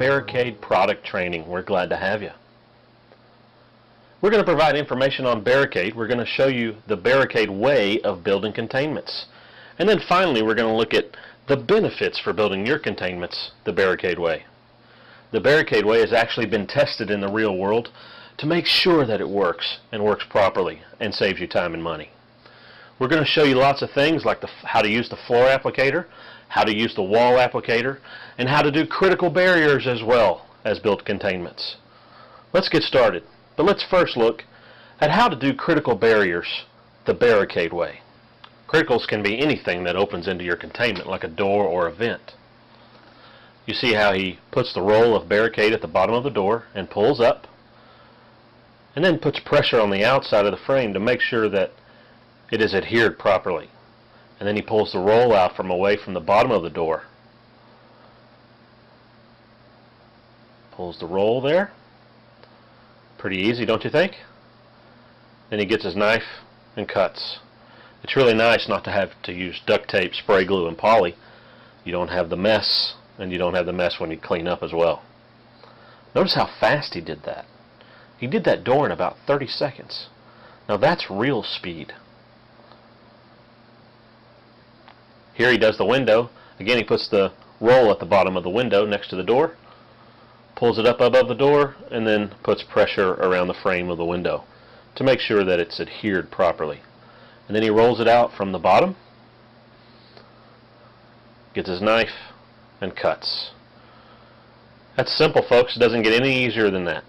BearAcade product training. We're glad to have you. We're going to provide information on BearAcade. We're going to show you the BearAcade way of building containments. And then finally we're going to look at the benefits for building your containments the BearAcade way. The BearAcade way has actually been tested in the real world to make sure that it works and works properly and saves you time and money. We're going to show you lots of things like how to use the floor applicator, how to use the wall applicator, and how to do critical barriers as well as build containments. Let's get started, but let's first look at how to do critical barriers the BearAcade way. Criticals can be anything that opens into your containment, like a door or a vent. You see how he puts the roll of BearAcade at the bottom of the door and pulls up, and then puts pressure on the outside of the frame to make sure that it is adhered properly. And then he pulls the roll out from away from the bottom of the door. Pulls the roll there. Pretty easy, don't you think? Then he gets his knife and cuts. It's really nice not to have to use duct tape, spray glue, and poly. You don't have the mess, and you don't have the mess when you clean up as well. Notice how fast he did that. He did that door in about 30 seconds. Now that's real speed. Here he does the window. Again, he puts the roll at the bottom of the window next to the door, pulls it up above the door, and then puts pressure around the frame of the window to make sure that it's adhered properly. And then he rolls it out from the bottom, gets his knife, and cuts. That's simple, folks. It doesn't get any easier than that.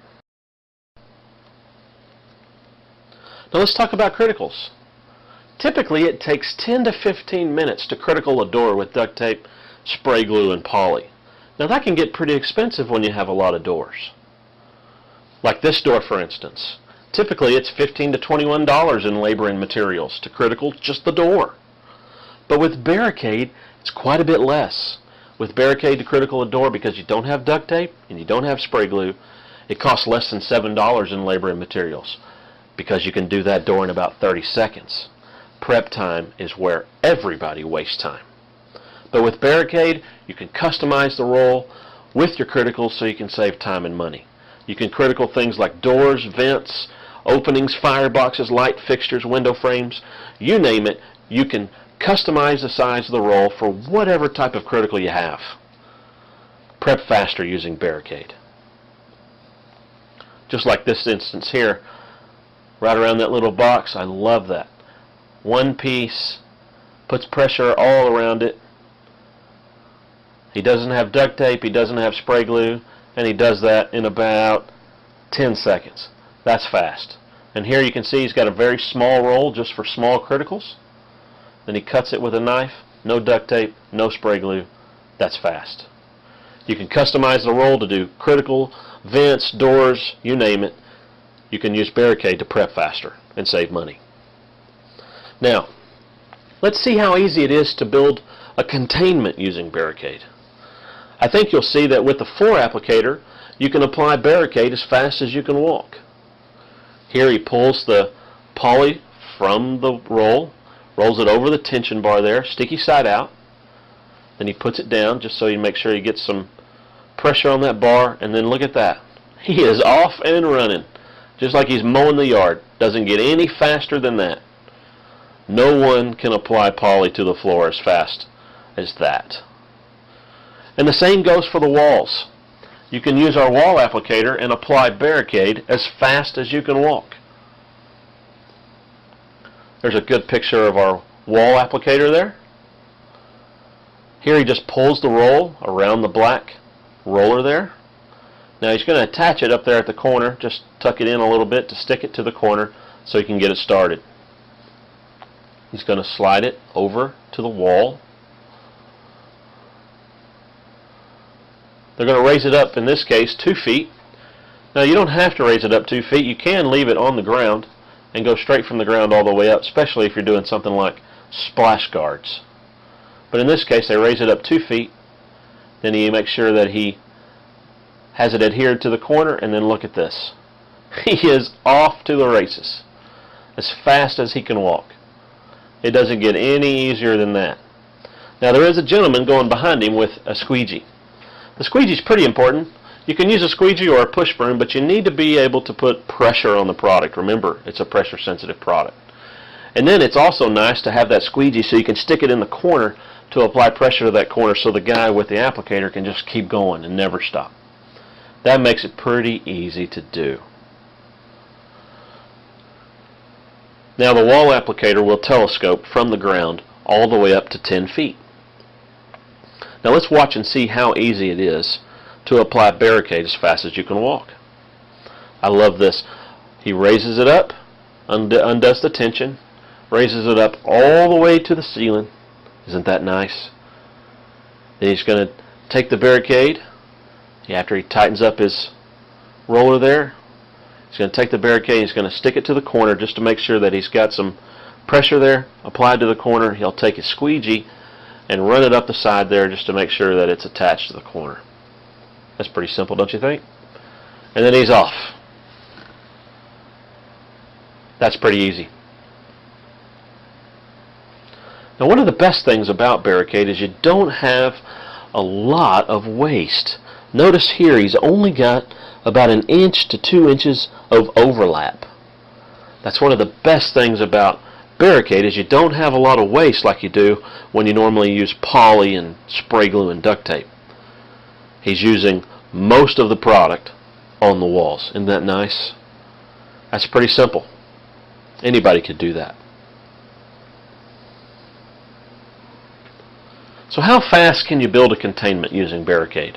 Now let's talk about criticals. Typically it takes 10 to 15 minutes to critical a door with duct tape, spray glue, and poly. Now that can get pretty expensive when you have a lot of doors. Like this door, for instance. Typically it's $15 to $21 in labor and materials to critical just the door. But with BearAcade it's quite a bit less. With BearAcade to critical a door, because you don't have duct tape and you don't have spray glue, it costs less than $7 in labor and materials, because you can do that door in about 30 seconds. Prep time is where everybody wastes time. But with BearAcade, you can customize the roll with your criticals so you can save time and money. You can critical things like doors, vents, openings, fireboxes, light fixtures, window frames, you name it. You can customize the size of the roll for whatever type of critical you have. Prep faster using BearAcade. Just like this instance here, right around that little box. I love that. One piece, puts pressure all around it. He doesn't have duct tape, he doesn't have spray glue, and he does that in about 10 seconds. That's fast. And here you can see he's got a very small roll just for small criticals. Then he cuts it with a knife, no duct tape, no spray glue. That's fast. You can customize the roll to do critical, vents, doors, you name it. You can use BearAcade to prep faster and save money. Now, let's see how easy it is to build a containment using BearAcade. I think you'll see that with the floor applicator, you can apply BearAcade as fast as you can walk. Here he pulls the poly from the roll, rolls it over the tension bar there, sticky side out. Then he puts it down just so you make sure he gets some pressure on that bar, and then look at that. He is off and running, just like he's mowing the yard. Doesn't get any faster than that. No one can apply poly to the floor as fast as that. And the same goes for the walls. You can use our wall applicator and apply BearAcade as fast as you can walk. There's a good picture of our wall applicator there. Here he just pulls the roll around the black roller there. Now he's going to attach it up there at the corner. Just tuck it in a little bit to stick it to the corner so he can get it started. He's going to slide it over to the wall. They're going to raise it up, in this case, 2 feet. Now you don't have to raise it up 2 feet. You can leave it on the ground and go straight from the ground all the way up, especially if you're doing something like splash guards. But in this case, they raise it up 2 feet. Then he makes sure that he has it adhered to the corner, and then look at this. He is off to the races as fast as he can walk. It doesn't get any easier than that. Now there is a gentleman going behind him with a squeegee. The squeegee is pretty important. You can use a squeegee or a push broom, but you need to be able to put pressure on the product. Remember, it's a pressure sensitive product. And then it's also nice to have that squeegee so you can stick it in the corner to apply pressure to that corner so the guy with the applicator can just keep going and never stop. That makes it pretty easy to do. Now the wall applicator will telescope from the ground all the way up to 10 feet. Now let's watch and see how easy it is to apply BearAcade as fast as you can walk. I love this. He raises it up, undoes the tension, raises it up all the way to the ceiling. Isn't that nice? Then he's going to take the BearAcade, after he tightens up his roller there, he's going to take the BearAcade and he's going to stick it to the corner just to make sure that he's got some pressure there applied to the corner. He'll take his squeegee and run it up the side there just to make sure that it's attached to the corner. That's pretty simple, don't you think? And then he's off. That's pretty easy. Now one of the best things about BearAcade is you don't have a lot of waste. Notice here he's only got about 1 inch to 2 inches of overlap. That's one of the best things about BearAcade is you don't have a lot of waste like you do when you normally use poly and spray glue and duct tape. He's using most of the product on the walls. Isn't that nice? That's pretty simple. Anybody could do that. So how fast can you build a containment using BearAcade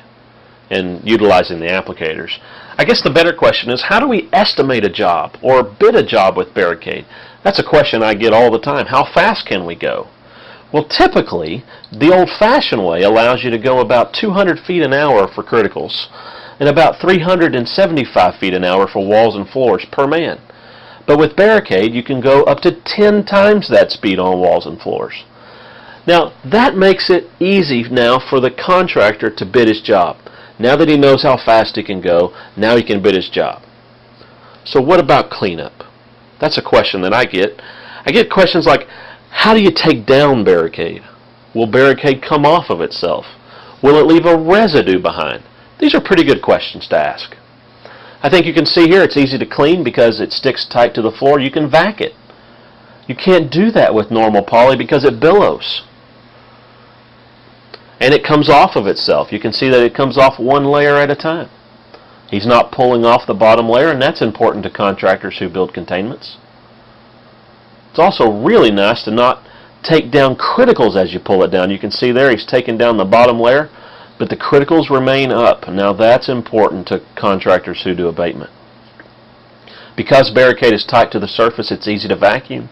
and utilizing the applicators? I guess the better question is, how do we estimate a job or bid a job with BearAcade? That's a question I get all the time. How fast can we go? Well, typically, the old-fashioned way allows you to go about 200 feet an hour for criticals and about 375 feet an hour for walls and floors per man. But with BearAcade, you can go up to 10 times that speed on walls and floors. Now, that makes it easy now for the contractor to bid his job. Now that he knows how fast he can go, now he can bid his job. So what about cleanup? That's a question that I get. I get questions like, how do you take down BearAcade? Will BearAcade come off of itself? Will it leave a residue behind? These are pretty good questions to ask. I think you can see here it's easy to clean because it sticks tight to the floor. You can vac it. You can't do that with normal poly because it billows. And it comes off of itself. You can see that it comes off one layer at a time. He's not pulling off the bottom layer, and that's important to contractors who build containments. It's also really nice to not take down criticals as you pull it down. You can see there he's taken down the bottom layer, but the criticals remain up. Now that's important to contractors who do abatement. Because BearAcade is tight to the surface, it's easy to vacuum.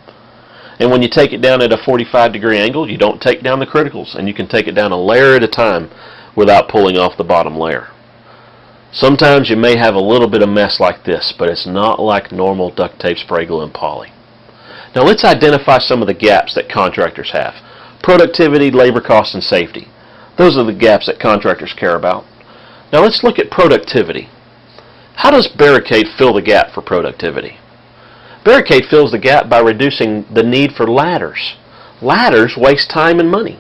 And when you take it down at a 45-degree angle, you don't take down the criticals, and you can take it down a layer at a time without pulling off the bottom layer. Sometimes you may have a little bit of mess like this, but it's not like normal duct tape, spray glue, and poly. Now let's identify some of the gaps that contractors have. Productivity, labor cost, and safety. Those are the gaps that contractors care about. Now let's look at productivity. How does BearAcade fill the gap for productivity? BearAcade fills the gap by reducing the need for ladders. Ladders waste time and money.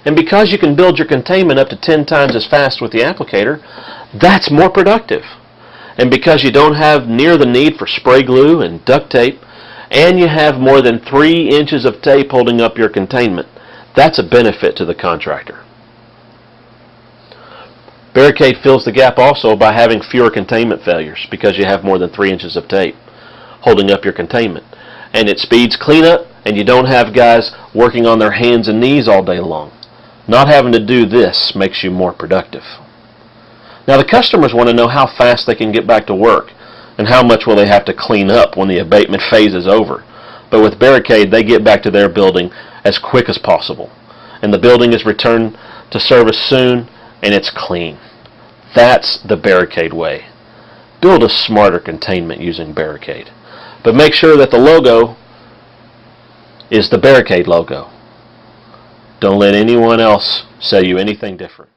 And because you can build your containment up to 10 times as fast with the applicator, that's more productive. And because you don't have near the need for spray glue and duct tape, and you have more than 3 inches of tape holding up your containment, that's a benefit to the contractor. BearAcade fills the gap also by having fewer containment failures because you have more than 3 inches of tape holding up your containment. And it speeds cleanup, and you don't have guys working on their hands and knees all day long. Not having to do this makes you more productive. Now the customers want to know how fast they can get back to work and how much will they have to clean up when the abatement phase is over. But with BearAcade, they get back to their building as quick as possible. And the building is returned to service soon, and it's clean. That's the BearAcade way. Build a smarter containment using BearAcade. But make sure that the logo is the BearAcade logo. Don't let anyone else sell you anything different.